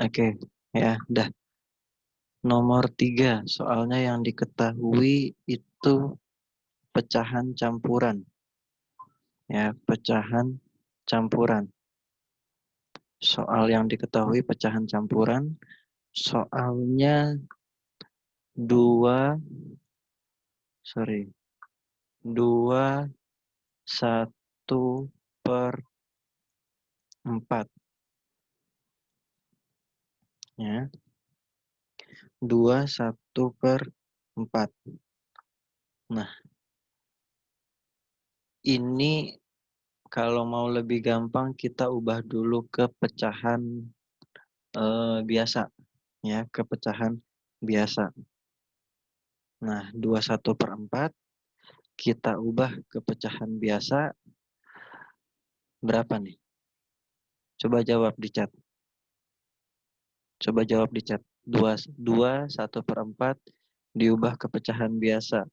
Oke, ya, dah. Nomor 3, soalnya yang diketahui itu pecahan campuran. Ya, pecahan campuran. Soal yang diketahui pecahan campuran, soalnya 2/1/4. Ya, 2/1/4. Nah, ini kalau mau lebih gampang kita ubah dulu ke pecahan biasa. Ya, ke pecahan biasa. Nah, 2/1/4 kita ubah ke pecahan biasa, berapa nih? Coba jawab di chat. Coba jawab di chat. 2/1/4 diubah ke pecahan biasa.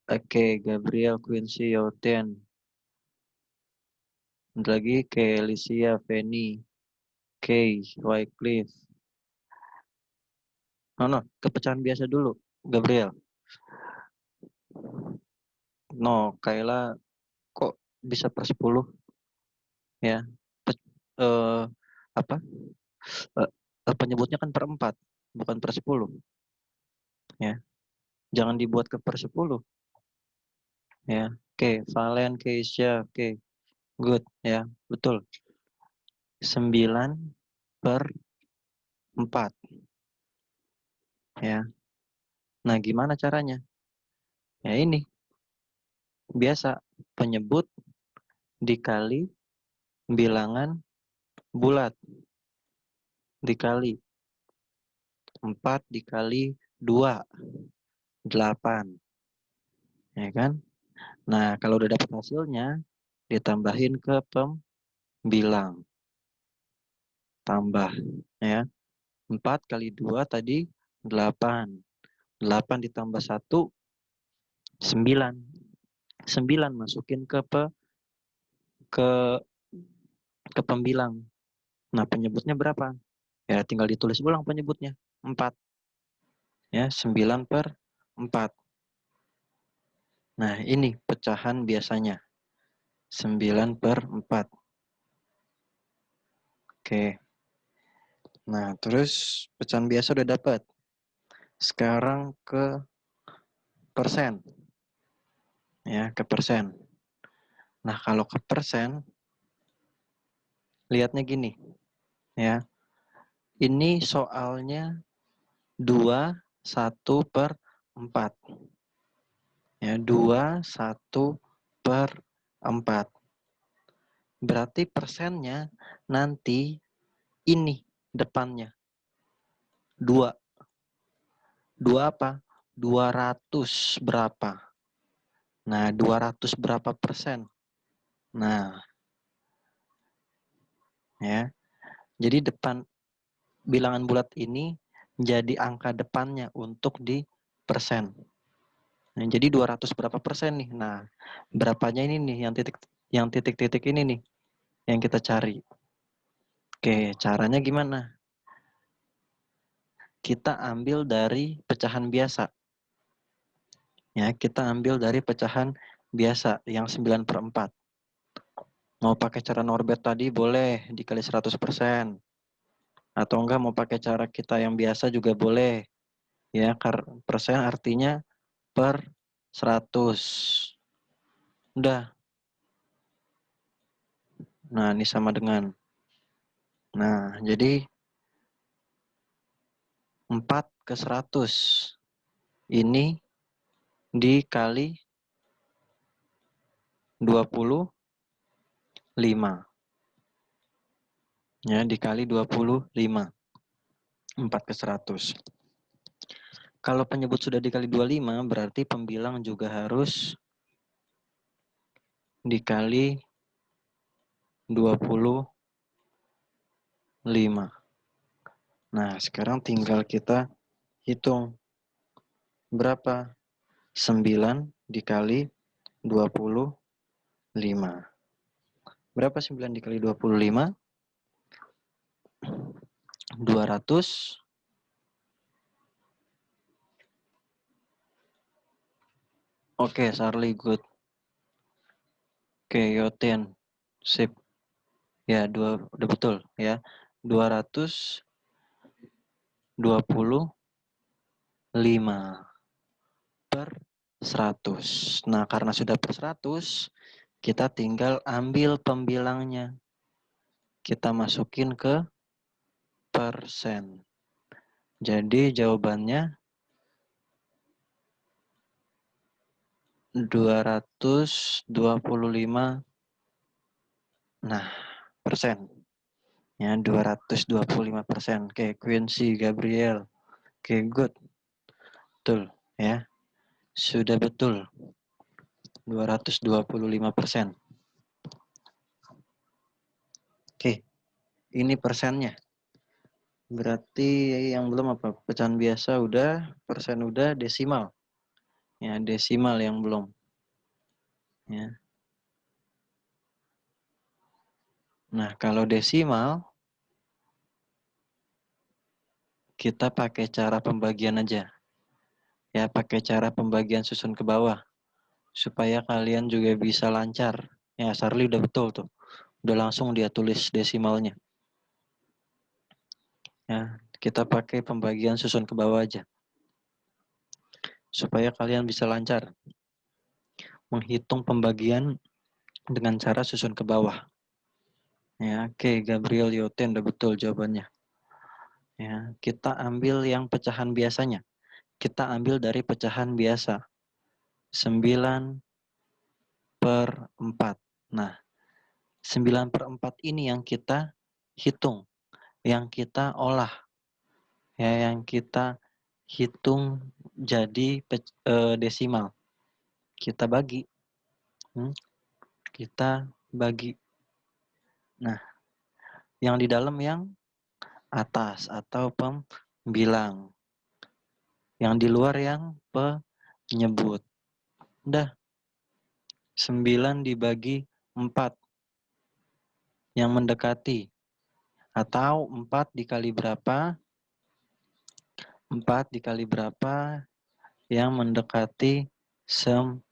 Oke, Gabriel, Quincy, Yoten. Lagi Alicia, Fanny, Kay, Wycliffe. No, ke pecahan biasa dulu, Gabriel. No, Kayla kok bisa per 10? Ya, eh, apa? Penyebutnya kan per 4, bukan per 10. Ya, jangan dibuat ke per 10. Ya, oke, Valen, Keisha, oke, good, ya, betul. 9/4. Ya, nah gimana caranya? Ya ini, biasa, penyebut dikali bilangan bulat, dikali 4 dikali 2, 8. Ya kan? Nah, kalau udah dapat hasilnya, ditambahin ke pembilang. Tambah, ya. 4 kali 2 tadi 8. 8 ditambah 1, 9. 9 masukin ke ke pembilang. Nah, penyebutnya berapa? Ya, tinggal ditulis ulang penyebutnya. 4. Ya, 9/4. Nah, ini pecahan biasanya. 9/4. Oke. Nah, terus pecahan biasa udah dapat. Sekarang ke persen. Ya, ke persen. Nah, kalau ke persen, lihatnya gini. Ya, ini soalnya 2/1/4. Ya, 2/1/4. Berarti persennya nanti ini depannya. 2. 2 apa? 200 berapa? Nah, 200 berapa persen? Nah, ya. Jadi depan bilangan bulat ini jadi angka depannya untuk di persen. Nah, jadi 200 berapa persen nih? Nah, berapanya ini nih yang titik-titik ini nih yang kita cari. Oke, caranya gimana? Kita ambil dari pecahan biasa. Ya, kita ambil dari pecahan biasa yang 9/4. Mau pakai cara Norbert tadi boleh dikali 100%. Atau enggak mau pakai cara kita yang biasa juga boleh. Ya, persen artinya per 100. Udah. Nah, ini sama dengan. Nah, jadi 4/100. Ini dikali 25. Ya, dikali 25. 4/100. Kalau penyebut sudah dikali 25, berarti pembilang juga harus dikali 25. Nah, sekarang tinggal kita hitung. Berapa? 9 dikali 25. Berapa 9 dikali 25? 200. Oke, Charlie, good. Oke, Yotin. Sip. Ya, udah betul ya. 225 per 100. Nah, karena sudah per 100, kita tinggal ambil pembilangnya. Kita masukin ke persen. Jadi jawabannya 225 persen. Ya, 225%. Oke, Quincy Gabriel. Oke, good. Betul ya. Sudah betul. 225%. Oke, ini persennya. Berarti yang belum apa? Pecahan biasa udah, persen udah, desimal. Ya, desimal yang belum. Ya. Nah, kalau desimal, kita pakai cara pembagian aja. Ya, pakai cara pembagian susun ke bawah. Supaya kalian juga bisa lancar. Ya, Charlie udah betul tuh. Udah langsung dia tulis desimalnya. Ya, kita pakai pembagian susun ke bawah aja. Supaya kalian bisa lancar menghitung pembagian dengan cara susun ke bawah. Ya, oke, Gabriel Yoten udah betul jawabannya. Ya, kita ambil yang pecahan biasanya. Kita ambil dari pecahan biasa. 9/4. Nah, 9/4 ini yang kita hitung, yang kita olah. Ya, yang kita hitung jadi desimal. Kita bagi. Kita bagi. Nah, yang di dalam yang atas atau pembilang. Yang di luar yang penyebut. Udah. 9 dibagi 4. Yang mendekati. Atau 4 dikali berapa? 4 dikali berapa yang mendekati 9.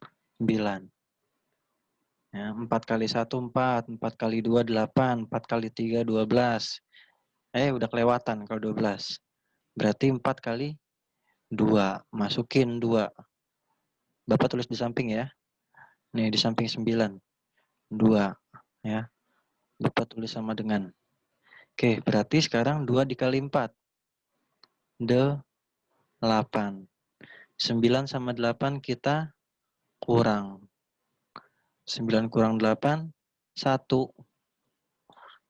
Ya, 4 kali 1, 4. 4 kali 2, 8. 4 kali 3, 12. Udah kelewatan kalau 12. Berarti 4 kali 2. Masukin 2. Bapak tulis di samping ya. Nih, di samping 9. 2. Ya. Bapak tulis sama dengan. Oke, berarti sekarang 2 dikali 4. 8. 9 sama 8 kita kurang. 9 kurang 8, 1.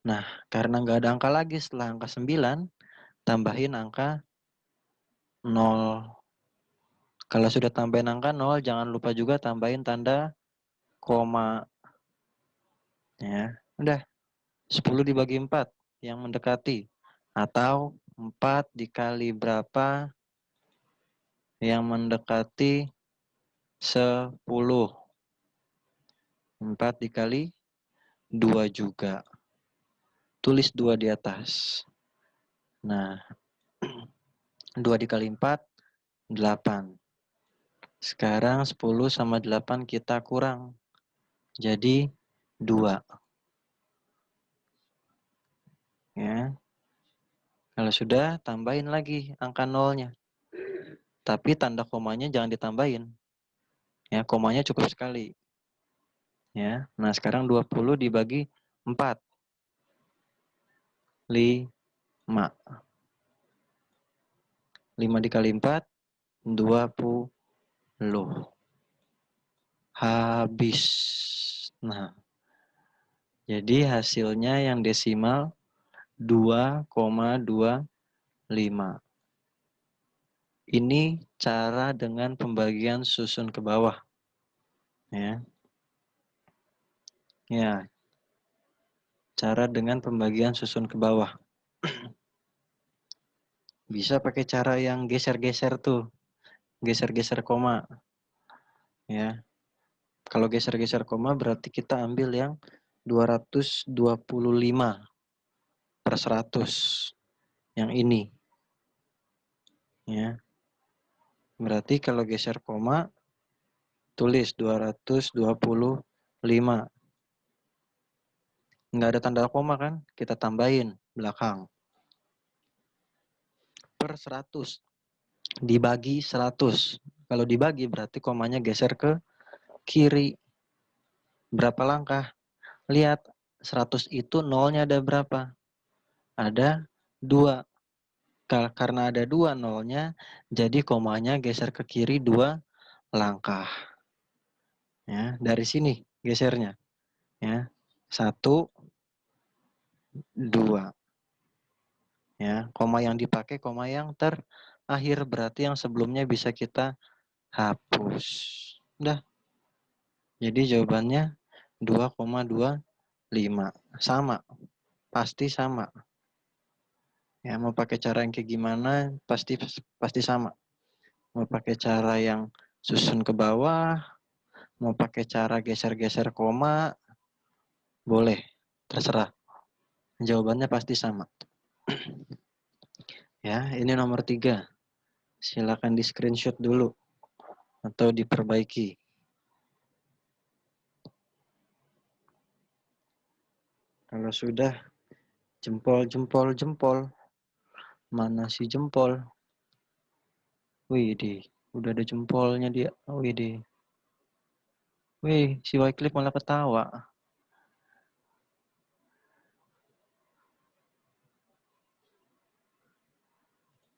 Nah, karena nggak ada angka lagi setelah angka 9, tambahin angka 0. Kalau sudah tambahin angka 0, jangan lupa juga tambahin tanda koma. Ya, udah. 10 dibagi 4 yang mendekati. Atau 4 dikali berapa yang mendekati 10. 4 dikali 2 juga. Tulis 2 di atas. Nah, 2 dikali 4, 8. Sekarang 10 sama 8 kita kurang. Jadi 2. Ya. Kalau sudah, tambahin lagi angka nolnya. Tapi tanda komanya jangan ditambahin. Ya, komanya cukup sekali. Ya. Nah, sekarang 20 dibagi 4. 5. 5 dikali 4, 20. Habis. Nah, jadi hasilnya yang desimal 2,25. Ini cara dengan pembagian susun ke bawah. Ya. Ya. Cara dengan pembagian susun ke bawah. Bisa pakai cara yang geser-geser tuh. Geser-geser koma. Ya. Kalau geser-geser koma berarti kita ambil yang 225 per 100. yang ini. Ya. Berarti kalau geser koma, tulis 225. Nggak ada tanda koma kan? Kita tambahin belakang. Per 100. Dibagi 100. Kalau dibagi berarti komanya geser ke kiri. Berapa langkah? Lihat, 100 itu nolnya ada berapa? Ada 2. Karena ada 2 nolnya, jadi komanya geser ke kiri 2 langkah. Ya, dari sini gesernya. Ya, 1, 2. Ya, koma yang dipakai koma yang terakhir, berarti yang sebelumnya bisa kita hapus. Udah. Jadi jawabannya 2,25. Sama. Pasti sama. Ya, mau pakai cara yang kayak gimana pasti sama. Mau pakai cara yang susun ke bawah, mau pakai cara geser-geser koma, boleh, terserah. Jawabannya pasti sama. Ya, ini nomor 3. Silakan di screenshot dulu atau diperbaiki. Kalau sudah, jempol. Mana si jempol? Wih, udah ada jempolnya dia. Wih, si Wycliffe malah ketawa.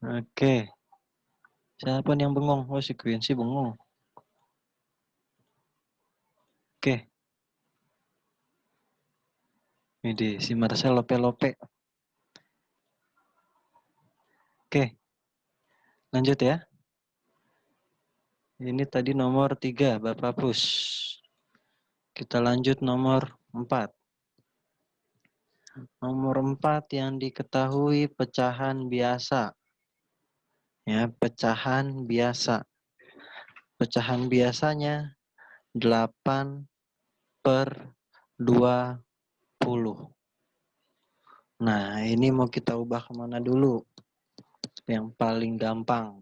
Oke. Siapa nih yang bengong? Oh, si Quincy bengong. Oke. Ini si Marcel lope-lope. Oke. Lanjut ya. Ini tadi nomor 3, Bapak Pus. Kita lanjut nomor 4. Nomor 4 yang diketahui pecahan biasa. Ya, pecahan biasa. Pecahan biasanya 8/20. Nah, ini mau kita ubah kemana dulu? Yang paling gampang.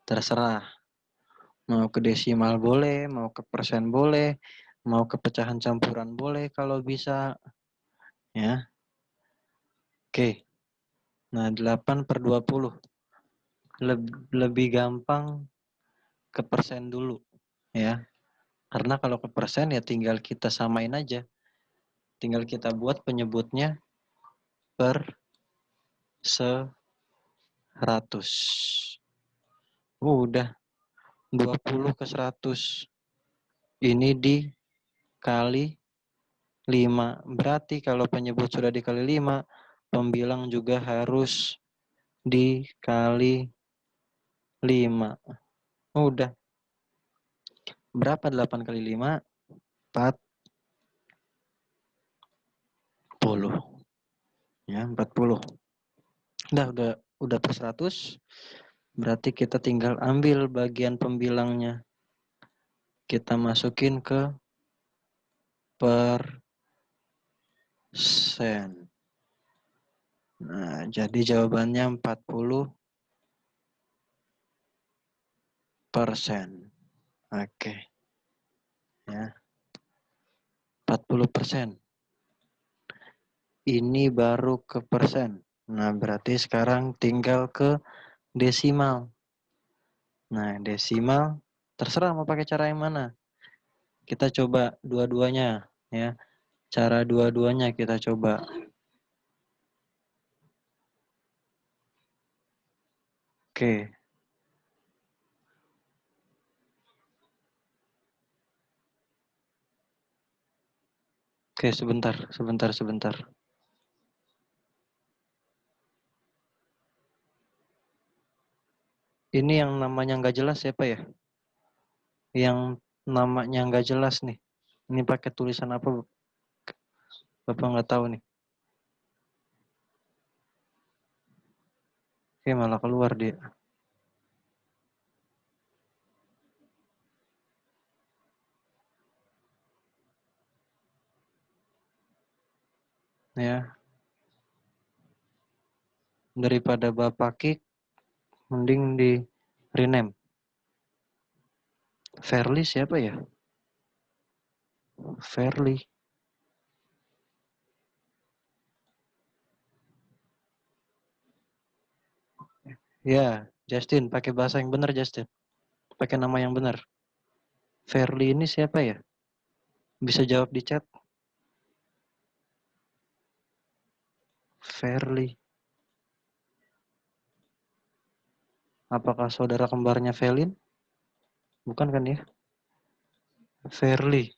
Terserah. Mau ke desimal boleh, mau ke persen boleh, mau ke pecahan campuran boleh kalau bisa. Ya. Oke. Nah, 8/20. Lebih gampang ke persen dulu. Ya. Karena kalau ke persen ya tinggal kita samain aja. Tinggal kita buat penyebutnya per 100. Udah 20 ke 100. Ini dikali 5. Berarti kalau penyebut sudah dikali 5, pembilang juga harus dikali 5. Udah. Berapa 8 kali 5? 40. Ya, 40. Udah per 100. Berarti kita tinggal ambil bagian pembilangnya. Kita masukin ke persen. Nah, jadi jawabannya 40%. Oke. Ya. 40%. Ini baru ke persen. Nah, berarti sekarang tinggal ke desimal. Nah, desimal terserah mau pakai cara yang mana. Kita coba dua-duanya ya. Cara dua-duanya kita coba. Oke. Oke, sebentar. Ini yang namanya nggak jelas siapa ya? Yang namanya nggak jelas nih. Ini pakai tulisan apa? Bapak nggak tahu nih. Oke, malah keluar dia. Ya. Daripada Bapak kick, mending di rename. Fairly siapa ya? Fairly. Ya, Justin, pakai bahasa yang benar, Justin. Pakai nama yang benar. Fairly ini siapa ya? Bisa jawab di chat. Fairly. Apakah saudara kembarnya Felin? Bukan kan ya? Fairly.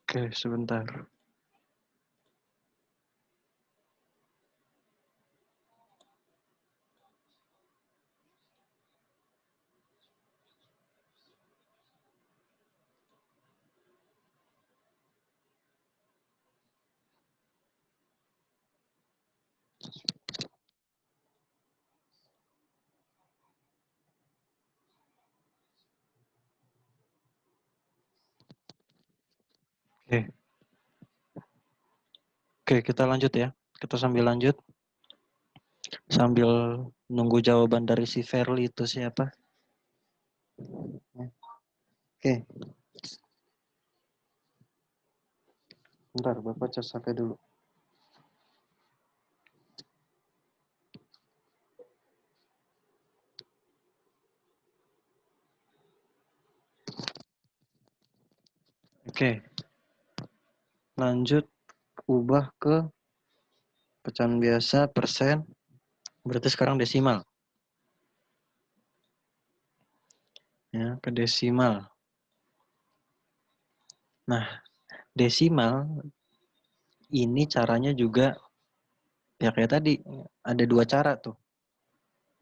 Oke, sebentar. Oke. Oke, kita lanjut ya. Kita sambil lanjut. Sambil nunggu jawaban dari si Fairly itu siapa. Oke. Bentar, Bapak cas HP dulu. Oke. Lanjut, ubah ke pecahan biasa, persen. Berarti sekarang desimal. Ya, ke desimal. Nah, desimal ini caranya juga ya kayak tadi, ada dua cara tuh.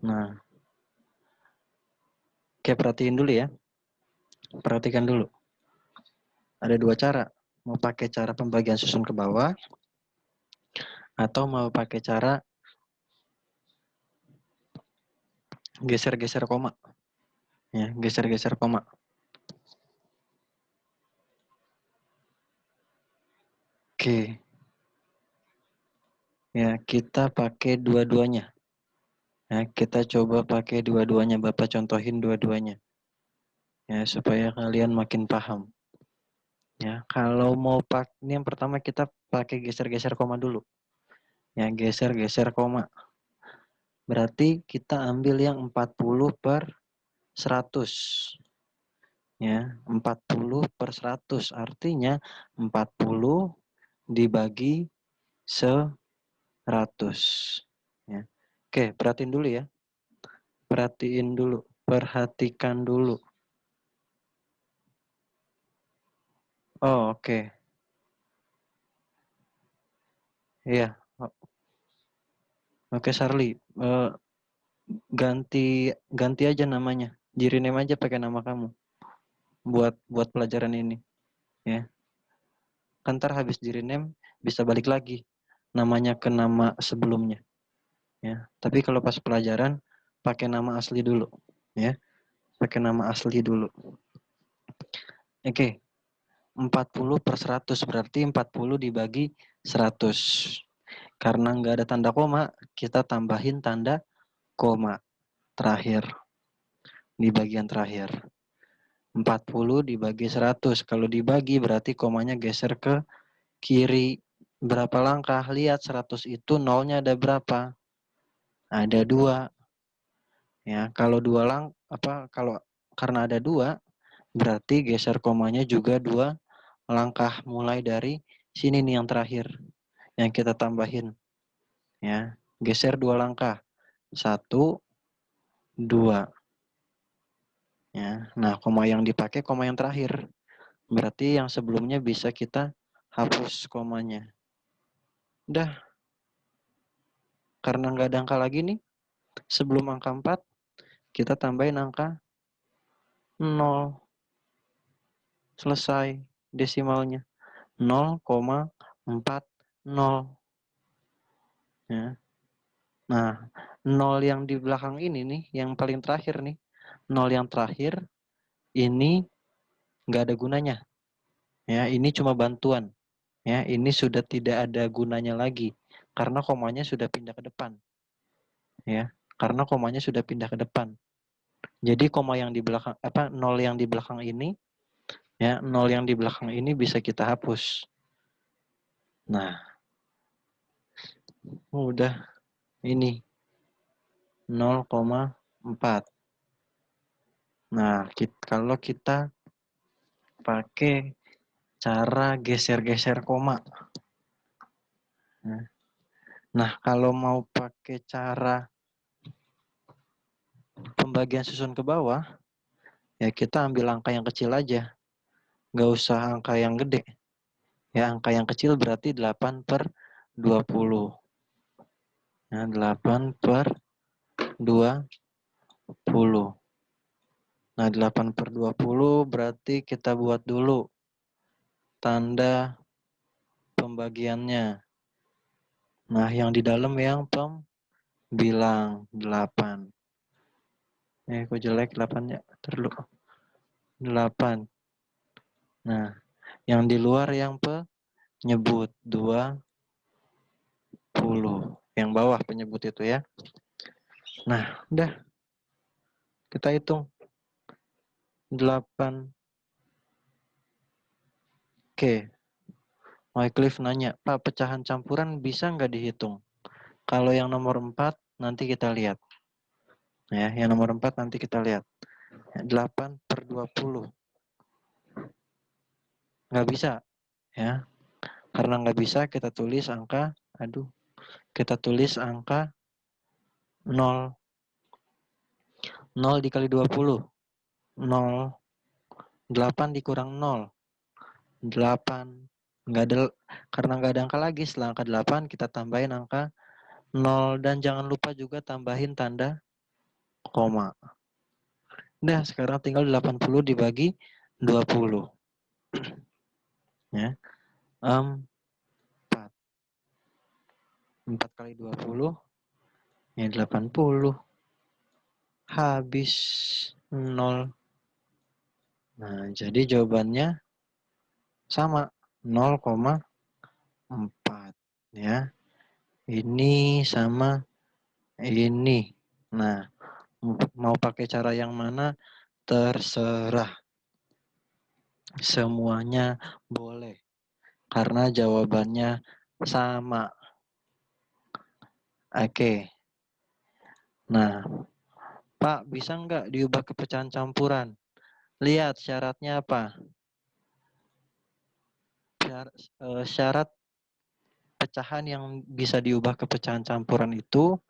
Nah, kayak perhatiin dulu ya. Perhatikan dulu. Ada dua cara. Mau pakai cara pembagian susun ke bawah atau mau pakai cara geser-geser koma. Ya, geser-geser koma. Oke. Ya, kita pakai dua-duanya. Ya, kita coba pakai dua-duanya. Bapak contohin dua-duanya. Ya, supaya kalian makin paham. Ya, kalau mau ini yang pertama kita pakai geser-geser koma dulu. Ya, geser-geser koma. Berarti kita ambil yang 40/100. Ya, 40/100 artinya 40 dibagi 100. Ya. Oke, perhatiin dulu ya. Perhatiin dulu. Perhatikan dulu. Oh, oke. Iya. Oke, Sarli. Ganti aja namanya. Di rename aja pakai nama kamu. Buat pelajaran ini. Ya. Kan ntar habis di rename bisa balik lagi. Namanya ke nama sebelumnya. Ya. Tapi kalau pas pelajaran pakai nama asli dulu. Ya. Pakai nama asli dulu. Oke. 40/100 berarti 40 dibagi 100. Karena nggak ada tanda koma, kita tambahin tanda koma terakhir. Di bagian terakhir. 40 dibagi 100. Kalau dibagi berarti komanya geser ke kiri. Berapa langkah? Lihat 100 itu nolnya ada berapa? Ada 2. Ya, kalau kalau karena ada 2, berarti geser komanya juga 2 langkah mulai dari sini nih yang terakhir yang kita tambahin. Ya, geser 2 langkah. 1, 2. Ya. Nah, koma yang dipakai koma yang terakhir. Berarti yang sebelumnya bisa kita hapus komanya. Udah, karena nggak ada angka lagi nih. Sebelum angka 4, kita tambahin angka 0. Selesai desimalnya. 0,4 0. Ya. Nah, 0 yang di belakang ini nih, yang paling terakhir nih, 0 yang terakhir ini nggak ada gunanya. Ya, ini cuma bantuan. Ya, ini sudah tidak ada gunanya lagi karena komanya sudah pindah ke depan. Ya, karena komanya sudah pindah ke depan. Jadi koma yang di belakang 0 yang di belakang ini, ya, 0 yang di belakang ini bisa kita hapus. Nah, udah ini 0,4. Nah, kalau kita pakai cara geser-geser koma. Nah, kalau mau pakai cara pembagian susun ke bawah, ya kita ambil angka yang kecil aja. Nggak usah angka yang gede. Ya, angka yang kecil berarti 8/20. Ya, 8/20. Nah, 8/20 berarti kita buat dulu tanda pembagiannya. Nah, yang di dalam yang pembilang 8. Kok jelek 8-nya? Terlalu 8. Nah, yang di luar yang penyebut 20. Yang bawah penyebut itu ya. Nah, udah. Kita hitung. 8. Oke. Wycliffe nanya, Pak, pecahan campuran bisa nggak dihitung? Kalau yang nomor 4, nanti kita lihat. Ya, yang nomor 4 nanti kita lihat. 8/20. Nggak bisa. Ya. Karena nggak bisa, kita tulis angka, kita tulis angka 0. 0 dikali 20. 0. 8 dikurang 0. 8. Nggak ada, karena nggak ada angka lagi. Setelah angka 8, kita tambahin angka 0. Dan jangan lupa juga tambahin tanda koma. Nah, sekarang tinggal 80 dibagi 20. Ya. 4. 4 kali 20, ya 80. Habis 0. Nah, jadi jawabannya sama 0,4 ya. Ini sama ini. Nah, mau pakai cara yang mana terserah. Semuanya boleh. Karena jawabannya sama. Oke. Nah, Pak, bisa nggak diubah ke pecahan campuran? Lihat syaratnya apa? Syarat pecahan yang bisa diubah ke pecahan campuran itu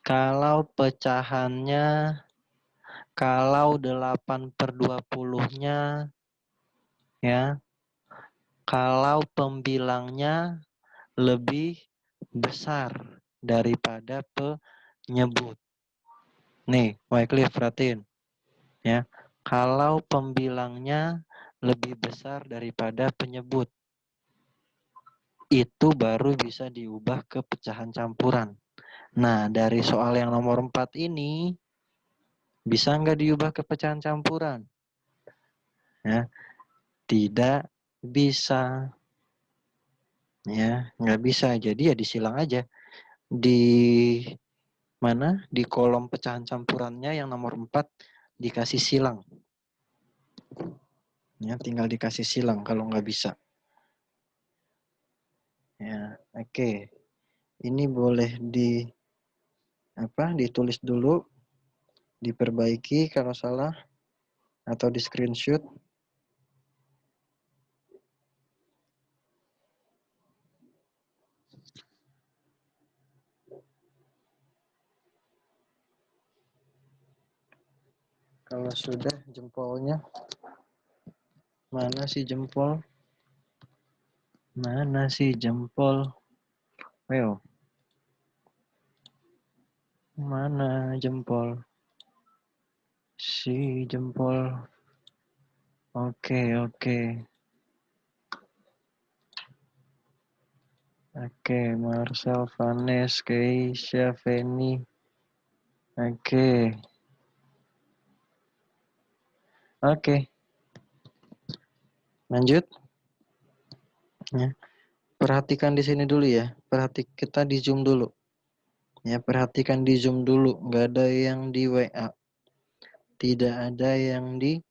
kalau pecahannya, kalau 8/20-nya ya, kalau pembilangnya lebih besar daripada penyebut. Nih, Wycliffe perhatiin ya. Kalau pembilangnya lebih besar daripada penyebut, itu baru bisa diubah ke pecahan campuran. Nah, dari soal yang nomor 4 ini, bisa nggak diubah ke pecahan campuran? Ya, tidak bisa. Ya, nggak bisa. Jadi ya disilang aja. Di mana? Di kolom pecahan campurannya yang nomor 4 dikasih silang. Ya, tinggal dikasih silang kalau nggak bisa. Ya, oke. Ini boleh ditulis dulu, diperbaiki kalau salah, atau di screenshot. Kalau sudah, jempolnya. Mana sih jempol? Mana sih jempol? Well, mana jempol? Si jempol. Oke. Oke, Marcel, Vanes, Keisha, Feni. Oke. Oke. Lanjut. Ya. Perhatikan di sini dulu ya. Kita di zoom dulu. Ya, perhatikan di zoom dulu. Nggak ada yang di WA. Tidak ada yang di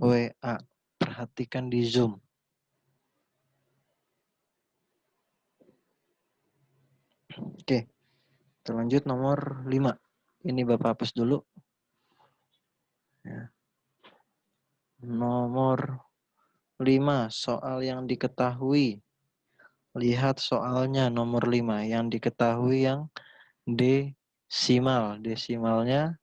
WA. Perhatikan di zoom. Oke. Kita lanjut nomor 5. Ini Bapak hapus dulu. Ya. Nomor 5. Soal yang diketahui. Lihat soalnya nomor 5. Yang diketahui yang desimal. Desimalnya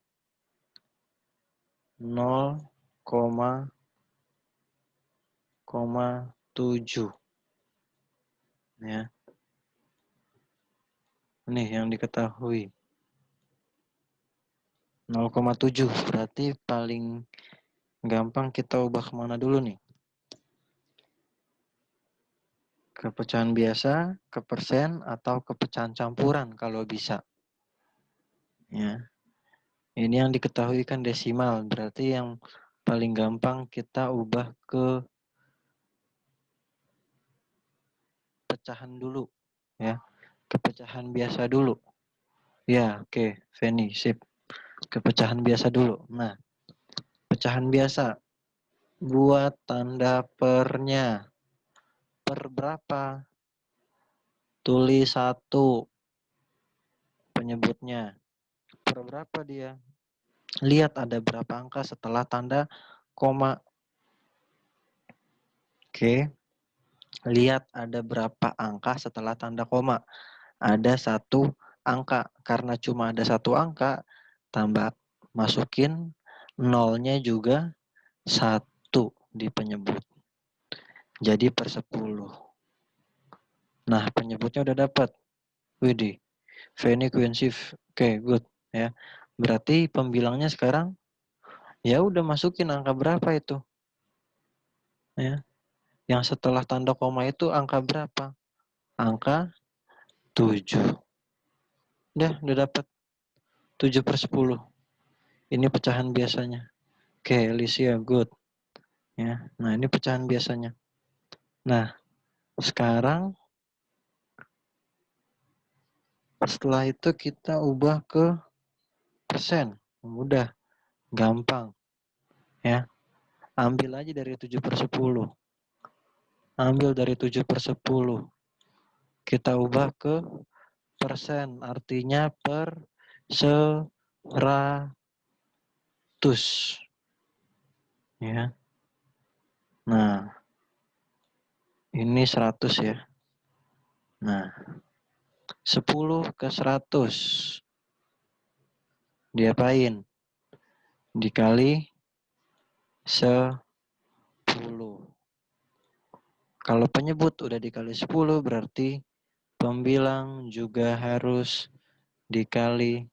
0,7. Ya. Ini yang diketahui. 0,7. Berarti paling gampang kita ubah kemana dulu nih? Ke pecahan biasa, ke persen, atau ke pecahan campuran kalau bisa. Ya. Ini yang diketahui kan desimal. Berarti yang paling gampang kita ubah ke pecahan dulu. Ya. Ke pecahan biasa dulu. Ya, oke. Feni, sip. Ke pecahan biasa dulu. Nah, pecahan biasa. Buat tanda pernya. Per berapa? Tulis 1 penyebutnya. Per berapa dia? Lihat ada berapa angka setelah tanda koma. Oke. Lihat ada berapa angka setelah tanda koma. Ada 1 angka. Karena cuma ada 1 angka, tambah masukin nolnya juga 1 di penyebut. Jadi per 10. Nah, penyebutnya udah dapat. Widih. Feni Queen Shift. Oke, good ya. Berarti pembilangnya sekarang ya udah masukin angka berapa itu? Ya. Yang setelah tanda koma itu angka berapa? Angka 7. Udah dapat 7/10. Ini pecahan biasanya. Oke, Alicia, good. Ya. Nah, ini pecahan biasanya. Nah, sekarang setelah itu kita ubah ke persen. Udah, gampang. Ya. Ambil aja dari 7/10. Ambil dari 7/10. Kita ubah ke persen, artinya per 100. Ya. Nah, ini 100 ya. Nah, 10 ke 100 diapain? Dikali 10. Kalau penyebut udah dikali 10 berarti pembilang juga harus dikali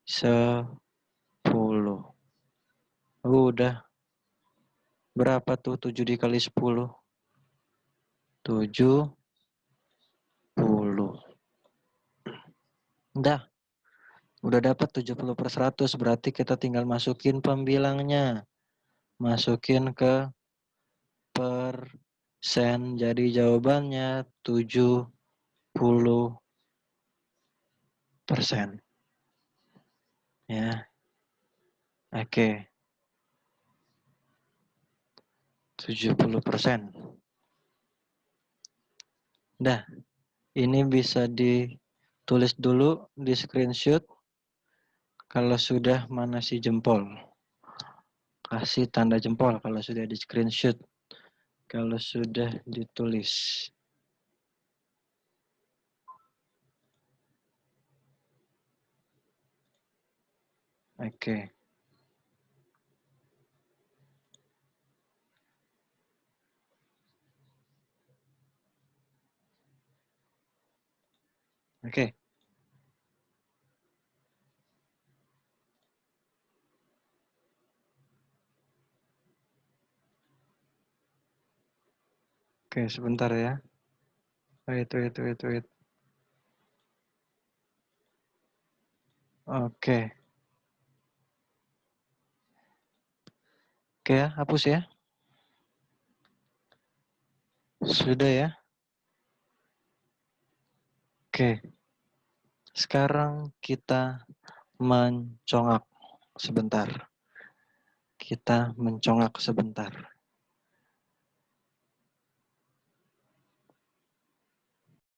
10. Udah. Berapa tuh 7 dikali 10? 70. Udah dapat 70/100, berarti kita tinggal masukin pembilangnya. Masukin ke persen. Jadi jawabannya 70%. Ya. Oke. 70%. Nah, ini bisa ditulis dulu di screenshot. Kalau sudah mana si jempol. Kasih tanda jempol kalau sudah di screenshot. Kalau sudah ditulis. Oke. Oke. Oke, sebentar ya. Wait. Oke. Oke ya, hapus ya. Sudah ya. Oke. Sekarang kita mencongak sebentar. Kita mencongak sebentar.